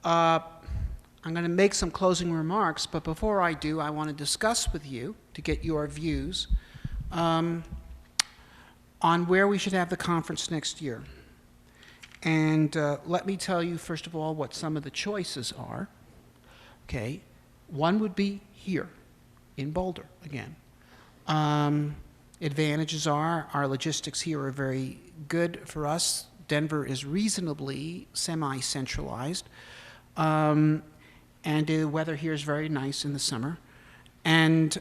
Uh, I'm going to make some closing remarks, but before I do, I want to discuss with you, to get your views, on where we should have the conference next year. And let me tell you, first of all, what some of the choices are. Okay, one would be here, in Boulder, again. Advantages are, our logistics here are very good for us. Denver is reasonably semi-centralized. And the weather here is very nice in the summer. And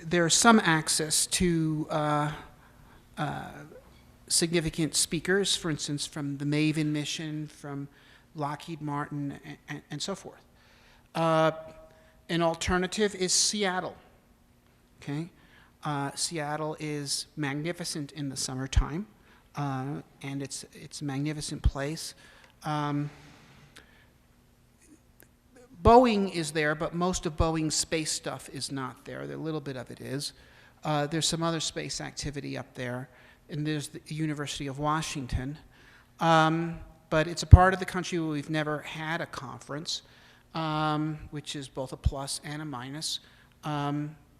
there's some access to significant speakers, for instance, from the Maven mission, from Lockheed Martin, and so forth. An alternative is Seattle. Okay, Seattle is magnificent in the summertime, and it's a magnificent place. Boeing is there, but most of Boeing's space stuff is not there. A little bit of it is. There's some other space activity up there, and there's the University of Washington. But it's a part of the country where we've never had a conference, which is both a plus and a minus.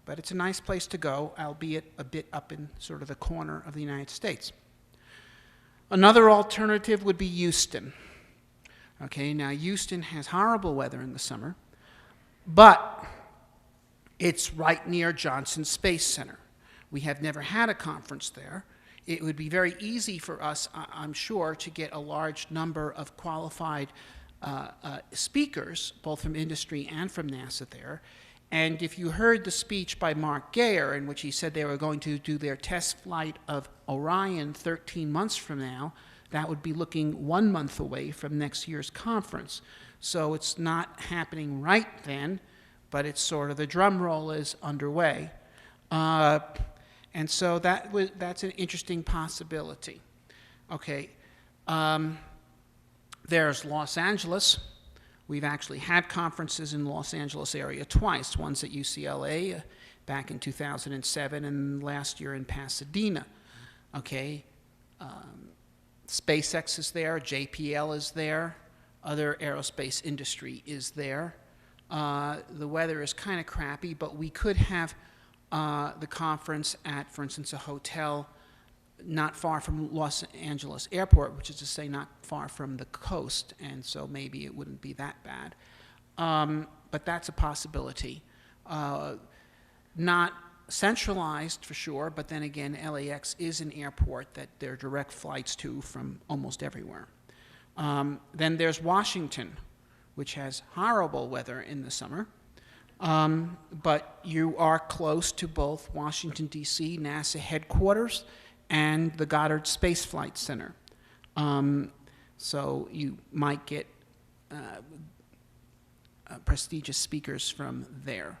But it's a nice place to go, albeit a bit up in sort of the corner of the United States. Another alternative would be Houston. Okay, now Houston has horrible weather in the summer, but it's right near Johnson Space Center. We have never had a conference there. It would be very easy for us, I'm sure, to get a large number of qualified speakers, both from industry and from NASA there. And if you heard the speech by Mark Geier, in which he said they were going to do their test flight of Orion 13 months from now, that would be looking 1 month away from next year's conference. So it's not happening right then, but it's sort of the drum roll is underway. And so that's an interesting possibility. Okay, there's Los Angeles. We've actually had conferences in the Los Angeles area twice, once at UCLA back in 2007 and last year in Pasadena. Okay, SpaceX is there, JPL is there, other aerospace industry is there. The weather is kind of crappy, but we could have the conference at, for instance, a hotel not far from Los Angeles Airport, which is to say not far from the coast, and so maybe it wouldn't be that bad. But that's a possibility. Not centralized for sure, but then again, LAX is an airport that there are direct flights to from almost everywhere. Then there's Washington, which has horrible weather in the summer. But you are close to both Washington, D.C., NASA headquarters, and the Goddard Space Flight Center. So you might get prestigious speakers from there.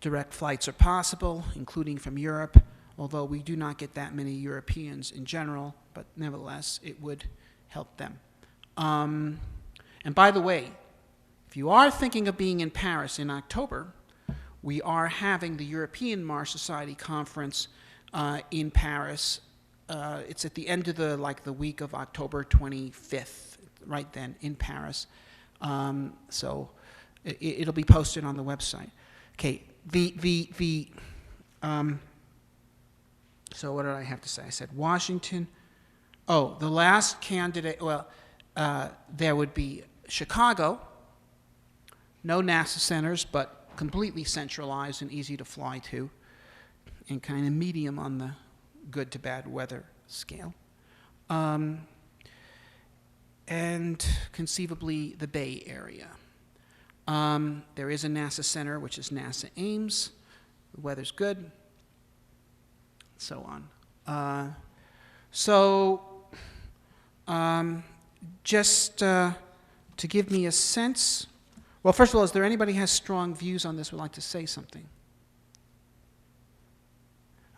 Direct flights are possible, including from Europe, although we do not get that many Europeans in general, but nevertheless, it would help them. And by the way, if you are thinking of being in Paris in October, we are having the European Mars Society Conference in Paris. It's at the end of the week of October 25th, right then, in Paris. So it'll be posted on the website. Okay, so what did I have to say? I said Washington. Oh, the last candidate, well, there would be Chicago. No NASA centers, but completely centralized and easy to fly to, and kind of medium on the good to bad weather scale. And conceivably the Bay Area. There is a NASA center, which is NASA Ames. The weather's good, so on. Just to give me a sense, well, first of all, is there anybody who has strong views on this would like to say something?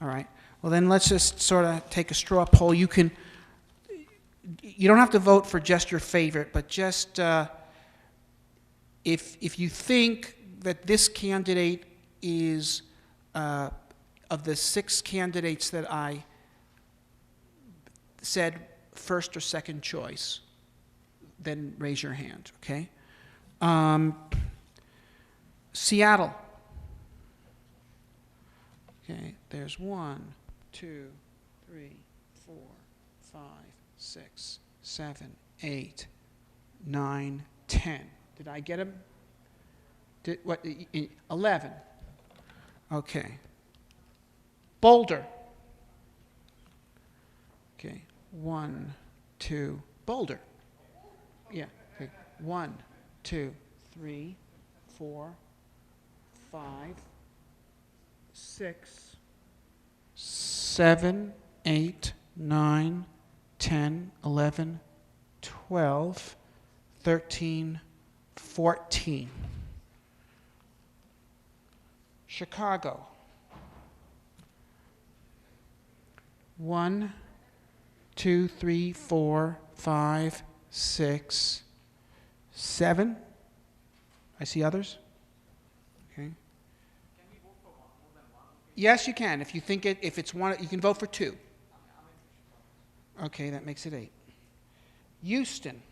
All right. Well, then let's just sort of take a straw poll. You don't have to vote for just your favorite, but just if you think that this candidate is a of the 6 candidates that I said first or second choice, then raise your hand, okay? Seattle. Okay, there's 1, 2, 3, 4, 5, 6, 7, 8, 9, 10. Did I get them? 11. Okay. Boulder. Okay. 1, 2. Boulder. Yeah. Okay. 1, 2, 3, 4, 5, 6, 7, 8, 9, 10, 11, 12, 13, 14. Chicago. 1, 2, 3, 4, 5, 6, 7. I see others. Okay. Can we vote for more than one? Yes, you can. If you think if it's one, you can vote for 2. Okay, that makes it 8. Houston.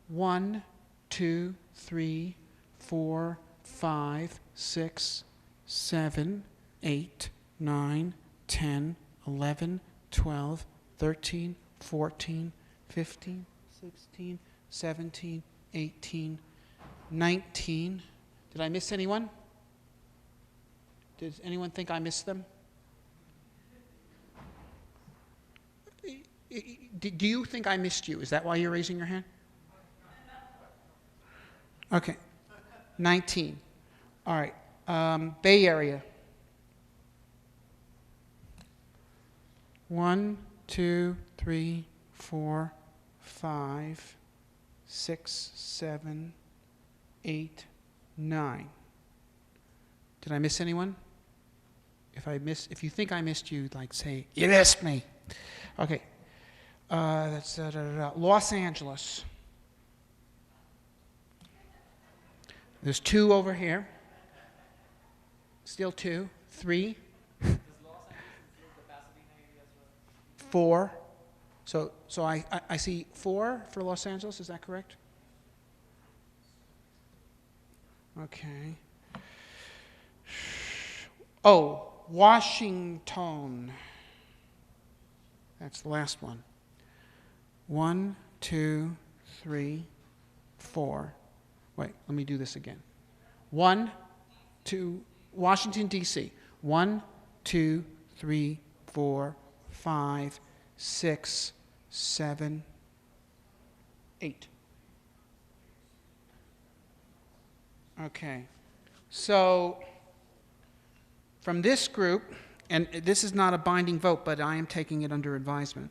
1, 2, 3, 4, 5, 6, 7, 8, 9, 10, 11, 12, 13, 14, 15, 16, 17, 18, 19. Did I miss anyone? Does anyone think I missed them? Do you think I missed you? Is that why you're raising your hand? Okay. 19. All right. Bay Area. 1, 2, 3, 4, 5, 6, 7, 8, 9. Did I miss anyone? If you think I missed you, like say, you missed me. Okay. That's Los Angeles. There's 2 over here. Still 2. 3. Does Los Angeles include the Pasadena area as well? 4. So I see 4 for Los Angeles. Is that correct? Okay. Oh, Washington. That's the last one. 1, 2, 3, 4. Wait, let me do this again. 1, 2, Washington, D.C. 1, 2, 3, 4, 5, 6, 7, 8. Okay. So, from this group, and this is not a binding vote, but I am taking it under advisement.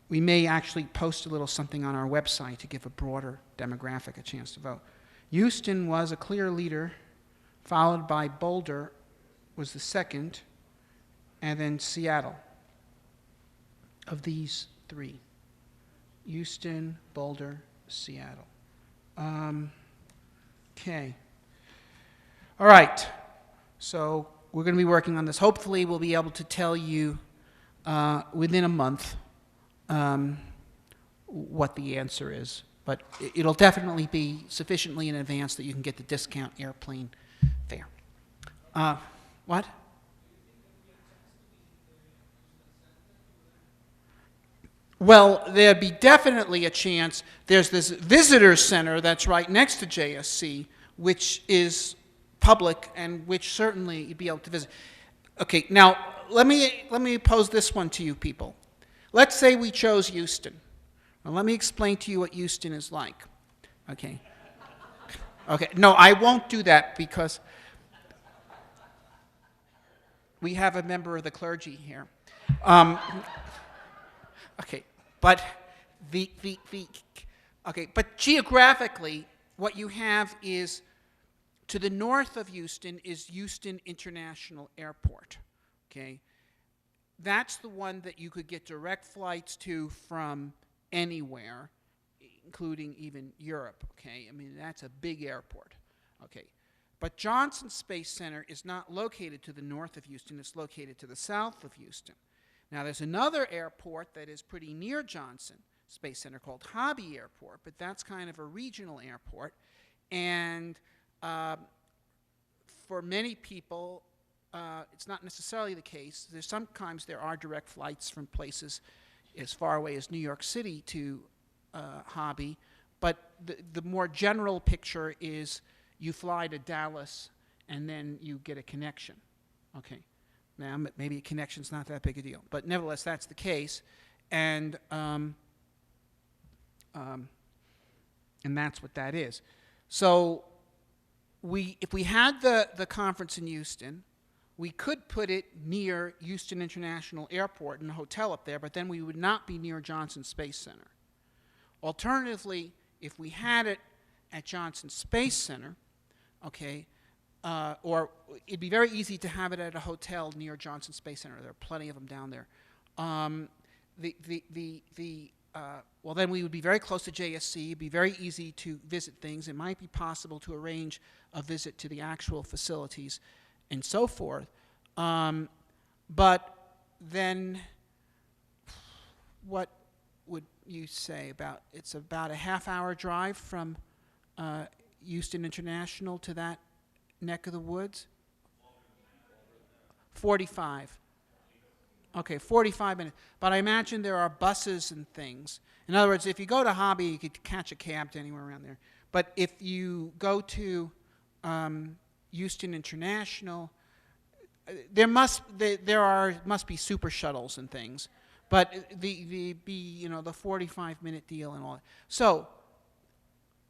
We may actually post a little something on our website to give a broader demographic a chance to vote. Houston was a clear leader, followed by Boulder was the second, and then Seattle. Of these 3, Houston, Boulder, Seattle. Okay. All right. So we're going to be working on this. Hopefully we'll be able to tell you within a month what the answer is. But it'll definitely be sufficiently in advance that you can get the discount airplane fare. What? Well, there'd be definitely a chance. There's this visitor center that's right next to JSC, which is public and which certainly you'd be able to visit. Okay, now let me pose this one to you people. Let's say we chose Houston. Well, let me explain to you what Houston is like. Okay. Okay. No, I won't do that because we have a member of the clergy here. Okay, but but geographically, what you have is to the north of Houston is Houston International Airport. Okay, that's the one that you could get direct flights to from anywhere, including even Europe. Okay, I mean that's a big airport. Okay. But Johnson Space Center is not located to the north of Houston, it's located to the south of Houston. Now, there's another airport that is pretty near Johnson Space Center called Hobby Airport, but that's kind of a regional airport. And for many people, it's not necessarily the case. Sometimes there are direct flights from places as far away as New York City to Hobby, but the more general picture is you fly to Dallas and then you get a connection. Okay. Now, maybe a connection's not that big a deal, but nevertheless, that's the case, and that's what that is. So, if we had the conference in Houston, we could put it near Houston International Airport in a hotel up there, but then we would not be near Johnson Space Center. Alternatively, if we had it at Johnson Space Center, okay, or it'd be very easy to have it at a hotel near Johnson Space Center. There are plenty of them down there. Well, then we would be very close to JSC. It'd be very easy to visit things. It might be possible to arrange a visit to the actual facilities and so forth. But then what would you say about, it's about a half-hour drive from Houston International to that neck of the woods? 45. Okay, 45 minutes. But I imagine there are buses and things. In other words, if you go to Hobby, you could catch a cab to anywhere around there. But if you go to Houston International, there must be super shuttles and things. But the 45-minute deal and all that. So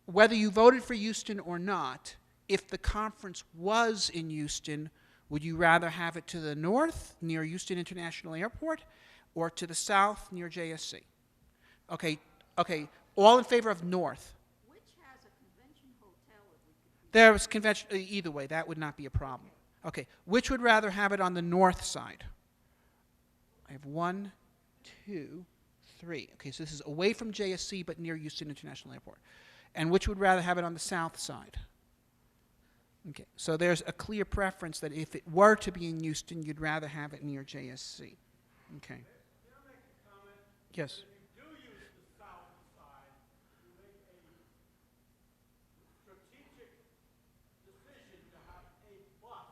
whether you voted for Houston or not, if the conference was in Houston, would you rather have it to the north, near Houston International Airport, or to the south, near JSC? Okay, all in favor of north. Which has a convention hotel if we could... There's convention, either way, that would not be a problem. Okay, which would rather have it on the north side? I have 1, 2, 3. Okay, so this is away from JSC, but near Houston International Airport. And which would rather have it on the south side? Okay, so there's a clear preference that if it were to be in Houston, you'd rather have it near JSC. Okay. Can I make a comment? Yes. If you do use the south side, you make a strategic decision to have a bus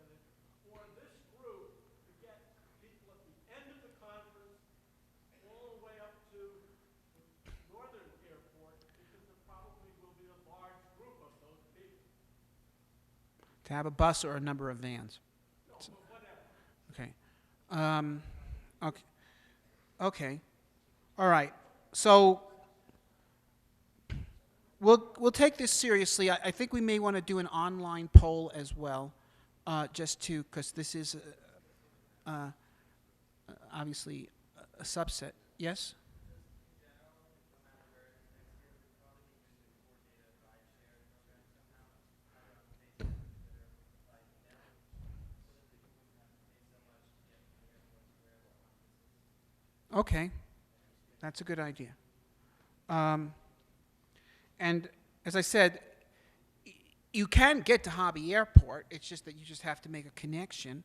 that is for this group to get people at the end of the conference all the way up to the northern airport, because there probably will be a large group of those people. To have a bus or a number of vans? No, but whatever. Okay. Okay. Okay. All right. So we'll take this seriously. I think we may want to do an online poll as well, just to, because this is obviously a subset. Yes. Okay, that's a good idea. And as I said, you can get to Hobby Airport. It's just that you just have to make a connection,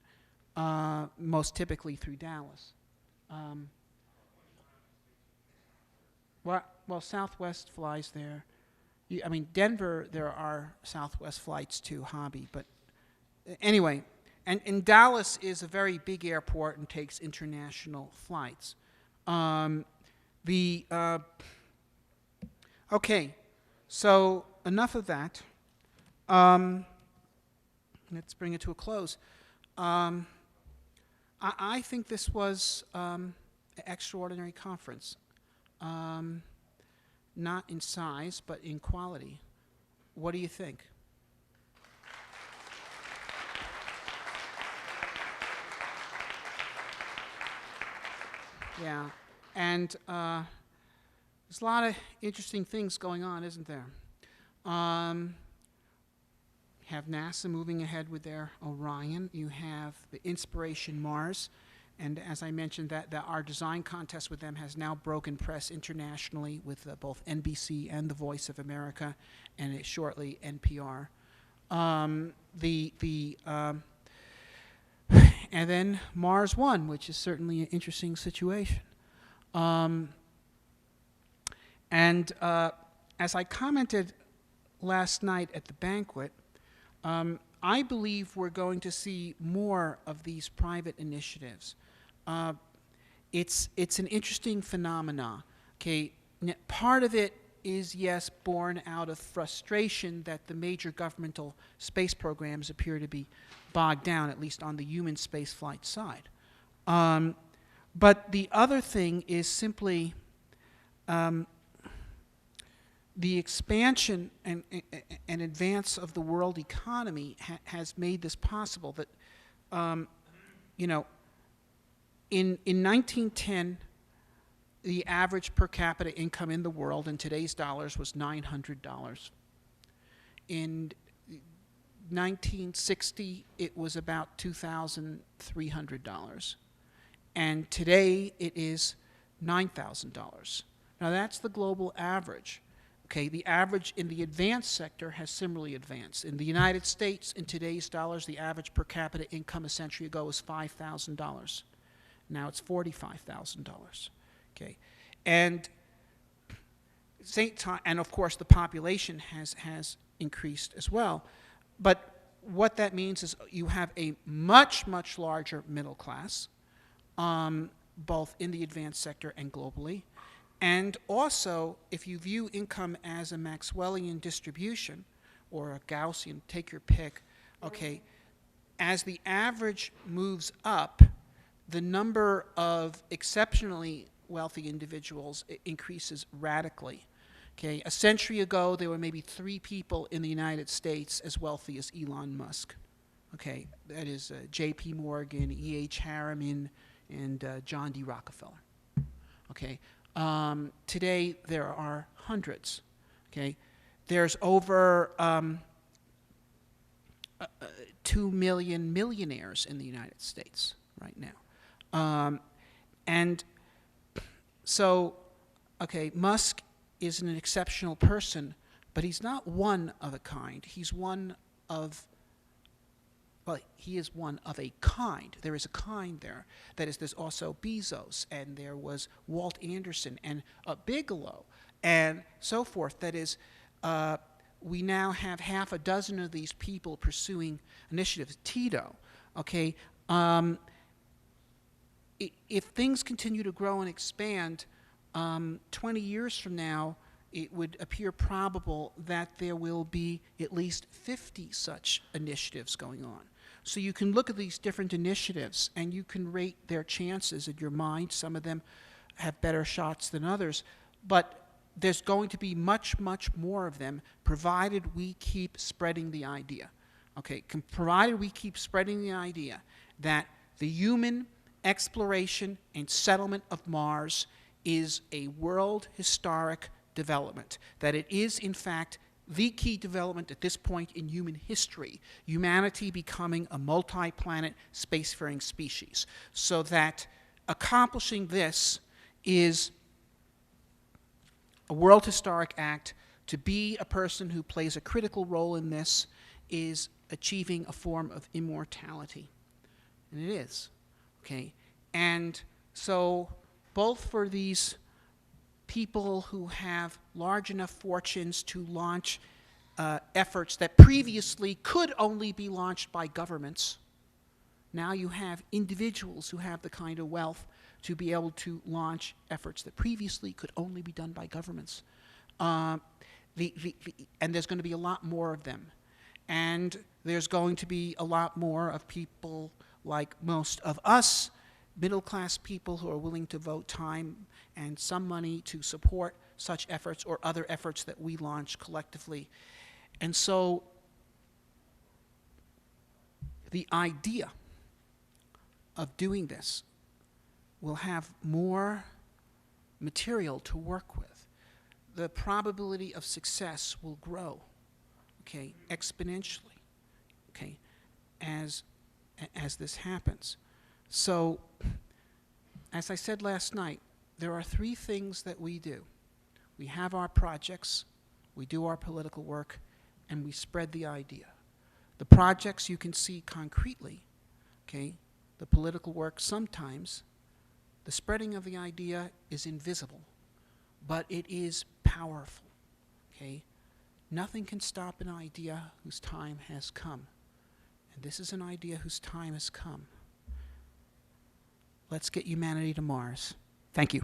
most typically through Dallas. Well, Southwest flies there. I mean, Denver, there are Southwest flights to Hobby, but anyway, and Dallas is a very big airport and takes international flights. Okay, so enough of that. Let's bring it to a close. I think this was an extraordinary conference, not in size, but in quality. What do you think? Yeah, and there's a lot of interesting things going on, isn't there? Have NASA moving ahead with their Orion. You have the Inspiration Mars, and as I mentioned, that our design contest with them has now broken press internationally with both NBC and the Voice of America, and shortly NPR. The and then Mars One, which is certainly an interesting situation. Um, and as I commented last night at the banquet, I believe we're going to see more of these private initiatives. Uh, it's an interesting phenomena. Okay, part of it is, yes, born out of frustration that the major governmental space programs appear to be bogged down, at least on the human spaceflight side. But the other thing is simply the expansion and advance of the world economy has made this possible. That, you know, in 1910, the average per capita income in the world in today's dollars was $900. In 1960, it was about $2,300. And today, it is $9,000. Now, that's the global average. Okay, the average in the advanced sector has similarly advanced. In the United States, in today's dollars, the average per capita income a century ago was $5,000. Now it's $45,000. Okay, and same time, and of course the population has increased as well. But what that means is you have a much larger middle class, both in the advanced sector and globally. And also, if you view income as a Maxwellian distribution or a Gaussian, take your pick, okay, as the average moves up, the number of exceptionally wealthy individuals increases radically. Okay, a century ago, there were maybe 3 people in the United States as wealthy as Elon Musk. Okay, that is J.P. Morgan, E.H. Harriman, and John D. Rockefeller. Okay, today there are hundreds. Okay, there's over 2 million millionaires in the United States right now. And so, okay, Musk is an exceptional person, but he's not one of a kind. He's one of, well, he is one of a kind. There is a kind there. That is, there's also Bezos, and there was Walt Anderson, and Bigelow, and so forth. That is, we now have half a dozen of these people pursuing initiatives. Tito, okay? If things continue to grow and expand, 20 years from now, it would appear probable that there will be at least 50 such initiatives going on. So you can look at these different initiatives and you can rate their chances in your mind. Some of them have better shots than others, but there's going to be much more of them, provided we keep spreading the idea. Okay, provided we keep spreading the idea that the human exploration and settlement of Mars is a world historic development, that it is, in fact, the key development at this point in human history, humanity becoming a multi-planet spacefaring species, so that accomplishing this is a world historic act. To be a person who plays a critical role in this is achieving a form of immortality, and it is. Okay, and so both for these people who have large enough fortunes to launch efforts that previously could only be launched by governments, now you have individuals who have the kind of wealth to be able to launch efforts that previously could only be done by governments. And there's going to be a lot more of them. And there's going to be a lot more of people like most of us, middle-class people who are willing to devote time and some money to support such efforts or other efforts that we launch collectively. And so the idea of doing this will have more material to work with. The probability of success will grow, okay, exponentially, okay, as this happens. So, as I said last night, there are 3 things that we do. We have our projects, we do our political work, and we spread the idea. The projects you can see concretely, okay? The political work sometimes, the spreading of the idea is invisible, but it is powerful, okay? Nothing can stop an idea whose time has come. And this is an idea whose time has come. Let's get humanity to Mars. Thank you.